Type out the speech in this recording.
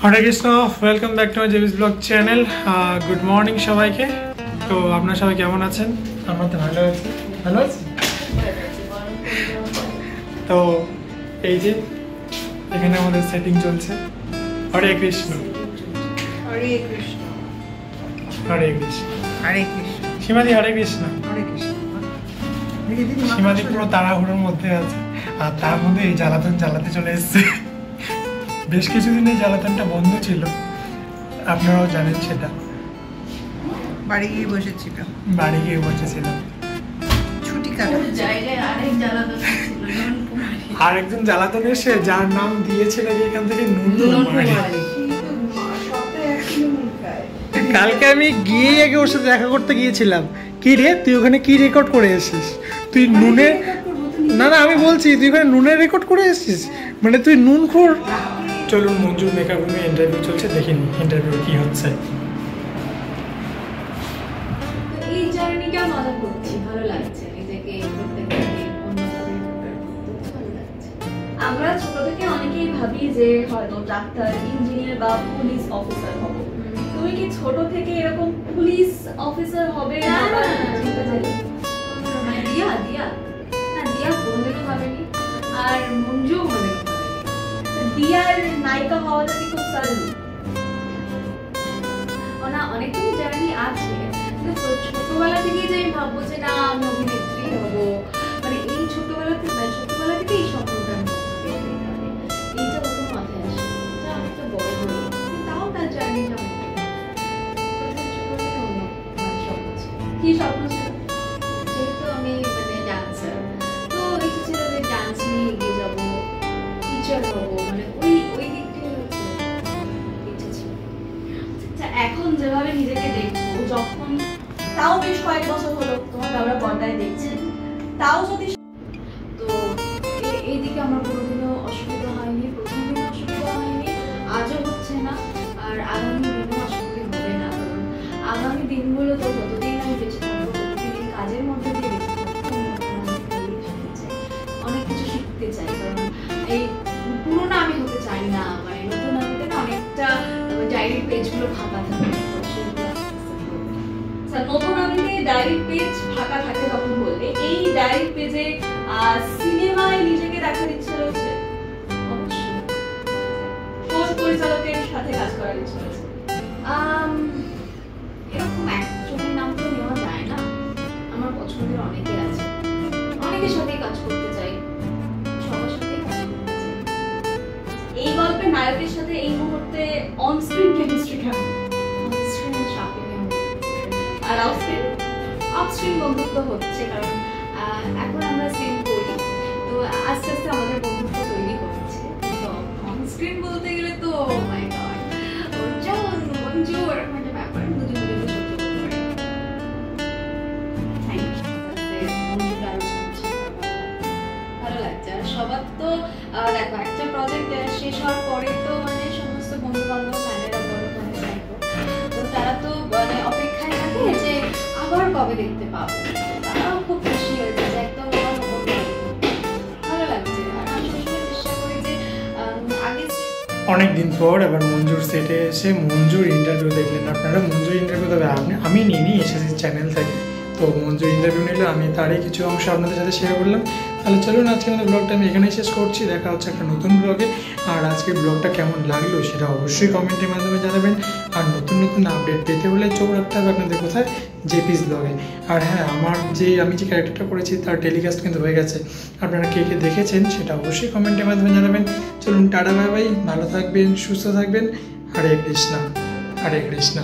Hare Krishna, welcome back to my জেবিস blog channel. Good morning সবাইকে। তো আপনারা সবাই কেমন আছেন? আমরা তো ভালো আছি। তো এই যে এখানে আমাদের সেটিং চলছে। হরে কৃষ্ণ, হরে কৃষ্ণ, হরে কৃষ্ণ, হরে কৃষ্ণ, সীমাদি হরে কৃষ্ণ। হরে কৃষ্ণ। সীমাদি পুরো তাড়াহুড়োর মধ্যে আছে, আর তার মধ্যে এই জ্বালাতন জ্বালাতে চলে এসছে। বেশ কিছুদিন এই জ্বালাতনটা বন্ধ ছিল, আপনারাও জানেন সেটা। বাড়ি গিয়ে বসেছিলাম, ছুটি আর একজন জ্বালাতন এসে যার নাম দিয়েছিল এখান থেকে নুন। কালকে আমি গিয়ে আগে ওর সাথে দেখা করতে গিয়েছিলাম। কি রে, তুই ওখানে কি রেকর্ড করে এসেছিস? তুই নুনের না আমি বলছি তুই ওখানে নুনের রেকর্ড করে এসেছিস, মানে তুই নুন খোর। চলুন, মঞ্জুর মেকআপ রুমে ইন্টারভিউ চলছে, দেখিনি ইন্টারভিউ কি হচ্ছে। এই জার্নিটা মজা করছি, ভালো লাগছে নিজেকে আমরা ছোট থেকে অনেকেই ভাবি যে হয়তো ডাক্তার, ইঞ্জিনিয়ার বা পুলিশ অফিসার হব। তুমি কি ছোট থেকে এরকম পুলিশ অফিসার হবে? দিয়া কোনোদিনও ভাবেনি, আর মঞ্জু কোনোদিনও ভাবেনি। দিয়ার নায়িকা হওয়াটা কি খুব সাধারণ? অনেকদিন জার্নি আছে, কিন্তু ছোটবেলা থেকেই যে আমি ভাববো যে না আমি অভিনেত্রী হবো, মানে এই ছোটবেলা থেকে এই স্বপ্নটা এইটা কত মাথায় আসে, যা একটা বড় হয়ে তাও তার জার্নিটা স্বপ্ন ছিল। কি স্বপ্ন ছিল? যেহেতু আমি মানে ডান্সার, তো ইচ্ছে ছিল যে ডান্স নিয়ে এগিয়ে যাবো, টিচার হবো, মানে ওই দিকটাই হচ্ছে ইচ্ছে ছিল। এখন যেভাবে নিজেকে দেখবো, যখন তাও বেশ কয়েক বছর হলো তোমাকে আমরা পর্দায় দেখছি, তাও যদি তো এই দিকে আমার কোনোদিনও অসুবিধা হয়নি, প্রথম দিনে অসুবিধা হয়নি, আজও হচ্ছে না, আর আগামী দিনও আশা করি হবে না। কারণ আগামী দিনগুলো তো যতদিন আমি বেঁচে থাকবো ততদিন এই কাজের মধ্যে দিয়ে বেঁচে থাকবো, অনেক কিছু শিখতে চাই। কারণ এই পুরোনো আমি হতে চাই না, মানে নতুন আমিতে না অনেকটা ডায়েরি পেজগুলো ফাঁকা থাকে, নতুন আমিতে ডায়েরি পেজ ফাঁকা থাকে তখন বললে এই ডায়েরি পেজে সিনেমায় নিজেকে দেখার ইচ্ছা রয়েছে, অবশ্যই কোন পরিচালকের সাথে কাজ করার ইচ্ছা রয়েছে। এরকম একজনের নাম তো নেওয়া যায় না, আমার পছন্দের অনেকে আছে, অনেকের সাথেই কাজ করতে চাই, সবার সাথেই কাজ করতে চাই। এই গল্পের নায়কের সাথে এই মুহূর্তে অন স্ক্রিন কেমিস্ট্রি কেমন? অন স্ক্রিন শাপিং আর অফ স্ক্রিন বন্ধুত্ব হচ্ছে, কারণ এখন আমরা সিন করি, তো আস্তে আস্তে আমাদের বন্ধুত্ব তৈরি করছে। তো অন স্ক্রিন বলতে গেলে তো মাই গড, অর্জুন মঞ্জু এরকম একটা ব্যাপার, দুজন দুজনকে সহ্য করতে পারে। ভালো লাগছে। আর সবার তো দেখো একটা প্রজেক্ট শেষ হওয়ার পরে তো মানে সমস্ত বন্ধু বান্ধব ফ্যানেরা বড় ফ্যানের থাকবো, তো তারা তো মানে অপেক্ষায় থাকে যে আবার কবে দেখতে পাবো। তারাও খুব খুশি হয়েছে যে একদম ভালো লাগছে। আর আমি সবসময় চেষ্টা করি যে আগে অনেকদিন পর এবার মঞ্জুর সেটে এসে মঞ্জুর ইন্টারভিউ দেখলেন আপনারা। মঞ্জুর ইন্টারভিউ তবে আমি নিয়ে এসেছি চ্যানেল থেকে, তো মঞ্জুর ইন্টারভিউ নিলে আমি তারই কিছু অংশ আপনাদের সাথে শেয়ার করলাম। তাহলে চলুন আজকে আমাদের ব্লগটা আমি এখানেই শেষ করছি, দেখা হচ্ছে একটা নতুন ব্লগে। আর আজকের ব্লগটা কেমন লাগলো সেটা অবশ্যই কমেন্টের মাধ্যমে জানাবেন। আর নতুন আপডেট পেতে হলে চোখ রাখতে হবে আপনাদের কোথায়, জেপিস ব্লগে। আর হ্যাঁ, আমি যে ক্যারেক্টারটা করেছি তার টেলিকাস্ট কিন্তু হয়ে গেছে, আপনারা কে কে দেখেছেন সেটা অবশ্যই কমেন্টের মাধ্যমে জানাবেন। চলুন টাটা, বাই বাই, ভালো থাকবেন, সুস্থ থাকবেন। হরে কৃষ্ণ, হরে কৃষ্ণ।